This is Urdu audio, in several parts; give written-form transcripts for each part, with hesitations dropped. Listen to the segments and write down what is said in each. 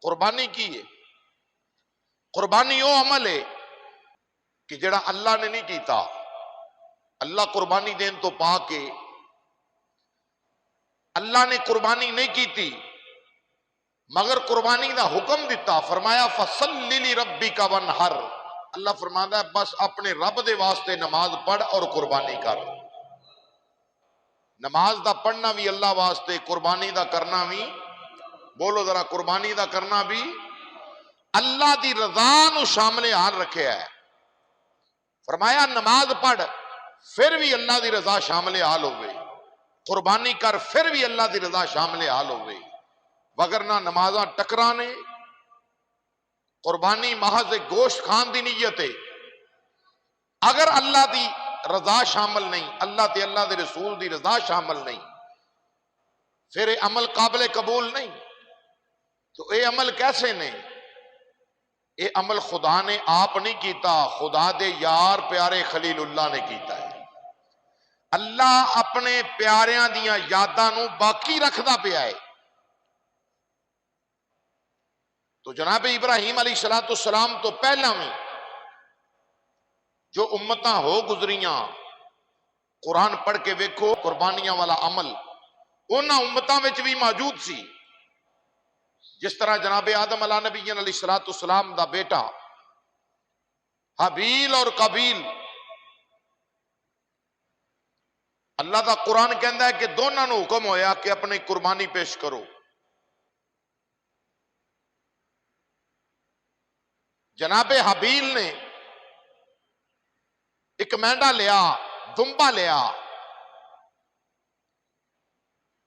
قربانی کی ہے۔ قربانی وہ عمل ہے کہ جڑا اللہ نے نہیں کیتا۔ اللہ قربانی دین تو پا کے اللہ نے قربانی نہیں کیتی، مگر قربانی دا حکم دیتا، فرمایا فَصَلِّ لِرَبِّكَ وَانْحَرْ۔ اللہ فرماتا ہے بس اپنے رب دے واسطے نماز پڑھ اور قربانی کر۔ نماز دا پڑھنا بھی اللہ واسطے، قربانی دا کرنا بھی، بولو ذرا، قربانی دا کرنا بھی اللہ دی رضا نو شامل حال رکھے ہے۔ فرمایا نماز پڑھ پھر بھی اللہ دی رضا شامل حال ہوئے، قربانی کر پھر بھی اللہ دی رضا شامل حال ہوئے، وگرنہ نمازاں ٹکرانے، قربانی محض گوشت کھان دی نیت ہے، اگر اللہ دی رضا شامل نہیں، اللہ تے اللہ دے رسول دی رضا شامل نہیں، پھر یہ عمل قابل قبول نہیں۔ تو اے عمل کیسے نے؟ اے عمل خدا نے آپ نہیں کیتا، خدا دے یار پیارے خلیل اللہ نے کیتا ہے۔ اللہ اپنے پیاریاں دیاں یاداں نو باقی رکھدا پیا ہے۔ تو جناب ابراہیم علیہ السلام تو پہلا بھی جو امتاں ہو گزریاں، قرآن پڑھ کے ویکھو، قربانیاں والا عمل انہاں امتاں وچ بھی موجود سی۔ جس طرح جناب آدم علیہ نبی علیہ السلام دا بیٹا حابیل اور قابیل، اللہ دا قرآن کہندا ہے کہ دونوں نو حکم ہویا کہ اپنی قربانی پیش کرو۔ جناب حابیل نے ایک مینڈا لیا، دمبا لیا،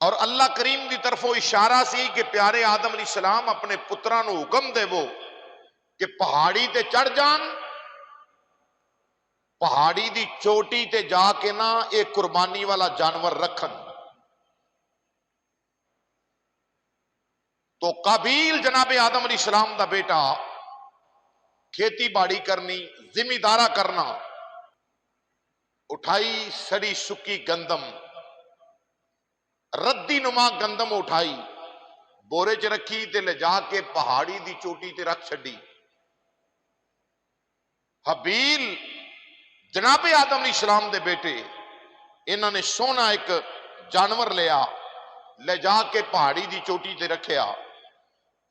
اور اللہ کریم دی طرفوں اشارہ سی کہ پیارے آدم علیہ السلام اپنے پتراں نو حکم دے وہ کہ پہاڑی تے چڑھ جان، پہاڑی دی چوٹی تے جا کے نا ایک قربانی والا جانور رکھن۔ تو قابیل جناب آدم علیہ السلام دا بیٹا کھیتی باڑی کرنی، ذمہ دارا کرنا، اٹھائی سڑی سکی گندم، ردی نما گندم اٹھائی، بورے چ رکھی تے لے جا کے پہاڑی دی چوٹی تے رکھ چھڈی۔ حابیل جناب آدم علیہ السلام دے بیٹے، انہوں نے سونا ایک جانور لیا، لے جا کے پہاڑی دی چوٹی تے رکھیا۔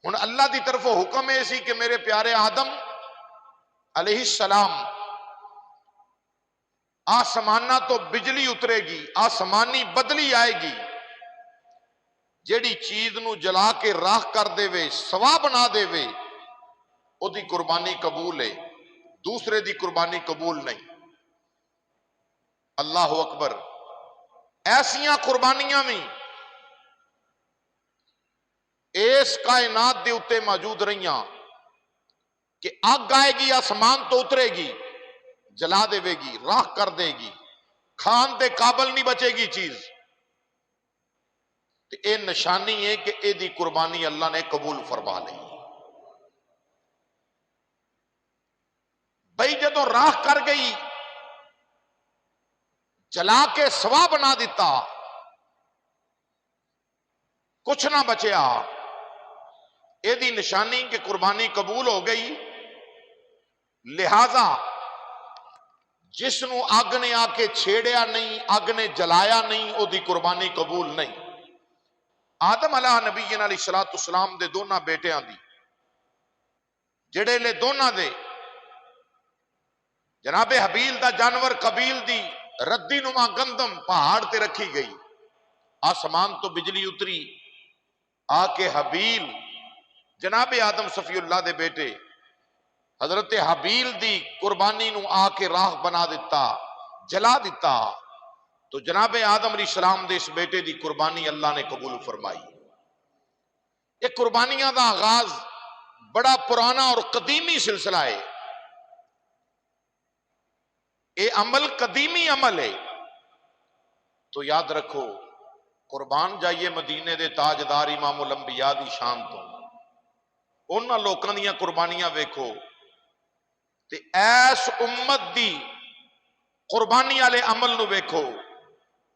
ہن اللہ دی طرف حکم ہے سی کہ میرے پیارے آدم علیہ السلام، آسمانہ تو بجلی اترے گی، آسمانی بدلی آئے گی، جیڑی چیز نو جلا کے راہ کر دے وے، سوا بنا دے وے، او دی قربانی قبول ہے، دوسرے دی قربانی قبول نہیں۔ اللہ اکبر۔ ایسیاں قربانیاں بھی اس کائنات دے اتے موجود رہیاں کہ آگ آئے گی، آسمان تو اترے گی، جلا دے وے گی، راہ کر دے گی، کھان دے قابل نہیں بچے گی چیز۔ تو اے نشانی ہے کہ اے دی قربانی اللہ نے قبول فرما لی۔ بھئی جدوں راہ کر گئی، جلا کے سوا بنا دیتا، کچھ نہ بچیا، اے دی نشانی کہ قربانی قبول ہو گئی۔ لہذا جس نو اگ نے آ کے چھیڑیا نہیں، اگ نے جلایا نہیں، او دی قربانی قبول نہیں۔ آدم علیہ نبی علیہ السلام دے دونوں بیٹیاں دی، جڑے لے دونوں دے جناب حابیل دا جانور، قابیل دی ردی نما گندم پہاڑ تے رکھی گئی، آسمان تو بجلی اتری، آ کے حابیل جناب آدم صفی اللہ دے بیٹے حضرت حابیل دی قربانی نو آ کے راہ بنا دیتا، جلا دیتا۔ تو جناب آدم علیہ السلام دے اس بیٹے دی قربانی اللہ نے قبول فرمائی۔ یہ قربانیاں دا آغاز بڑا پرانا اور قدیمی سلسلہ ہے، یہ عمل قدیمی عمل ہے۔ تو یاد رکھو، قربان جائیے مدینے دے تاجدار امام الانبیاء دی شان تو، انہاں لوکاں دیاں قربانیاں ویکھو تے ایس امت دی قربانی والے عمل نو ویکھو۔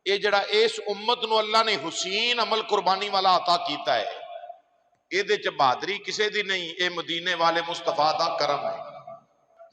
اے جڑا اس امت نو اللہ نے حسین عمل قربانی والا عطا کیتا ہے، ਇਹਦੇ ਚ ਬਹਾਦਰੀ ਕਿਸੇ ਦੀ ਨਹੀਂ, ਇਹ ਮਦੀਨੇ ਵਾਲੇ ਮੁਸਤਫਾ ਦਾ ਕਰਮ ਹੈ।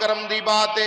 ਕਰਮ ਦੀ ਬਾਤ ਹੈ।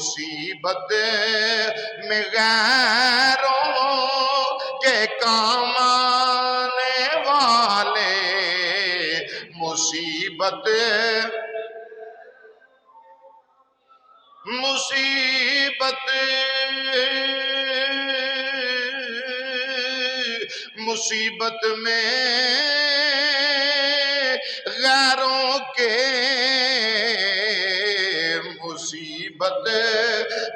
مصیبت میں غیروں کے کام آنے والے، مصیبت مصیبت میں غیروں کے، مصیبت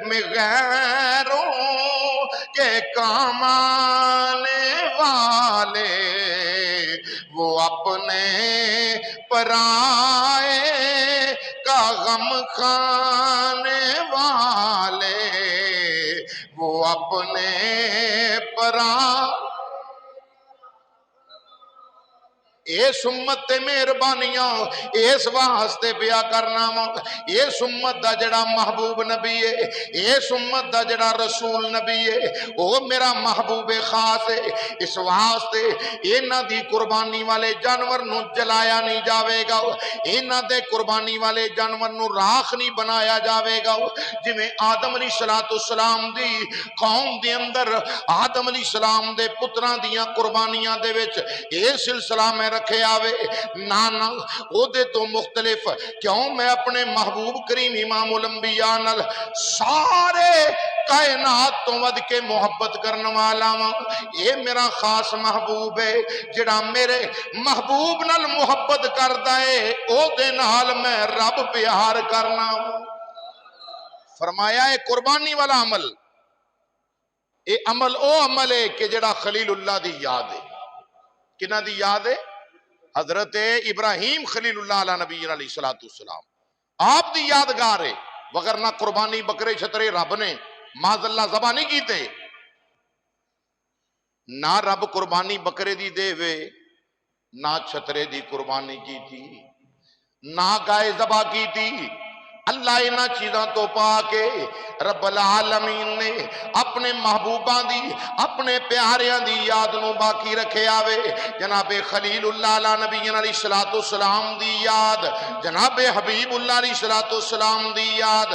میں غیروں کے کام آنے والے، وہ اپنے پرائے کا غم کھانے والے، وہ اپنے پرائے۔ اس امت تے مہربانیاں اس واسطے پیا کرنا وا، اس امت دا جڑا محبوب نبی ہے، اس امت دا جڑا رسول نبی ہے، وہ میرا محبوب خاص ہے۔ اس واسطے انہاں دی قربانی والے جانور نو جلایا نہیں جاوے گا، انہاں دے قربانی والے جانور نو راکھ نہیں بنایا جاوے گا۔ جویں آدم علیہ السلام دی قوم دے اندر آدم علیہ السلام دے پتراں دیاں قربانیاں دے وچ اے سلسلہ میں رکھے آوے، نانا او دے تو مختلف کیوں میں اپنے محبوب کریم امام الانبیاء نال سارے کائنات تو ود کے محبت کرنے والا ہاں۔ اے میرا خاص محبوب ہے، جڑا میرے محبوب نال محبت کردا ہے او دے نال میں رب پیار کرنا۔ فرمایا ہے قربانی والا عمل، اے عمل او عمل ہے کہ جڑا خلیل اللہ دی یاد ہے۔ کنہ دی یاد ہے؟ حضرت ابراہیم خلیل اللہ علیہ نبی علیہ السلام، آپ دی یادگار ہے، وگرنہ قربانی بکرے چھترے رب نے معاذ اللہ ذبح نہیں کیتے، نہ رب قربانی بکرے دی دے وے، نہ چھترے دی قربانی کی تھی، نہ گائے ذبح کی تھی۔ اللہ انہاں چیزاں تو پا کے رب العالمین نے اپنے محبوباں دی، اپنے پیاریاں دی یاد نو باقی رکھے آوے۔ جناب خلیل اللہ علیہ نبی علیہ السلام دی یاد، جناب حبیب اللہ علیہ السلام دی یاد۔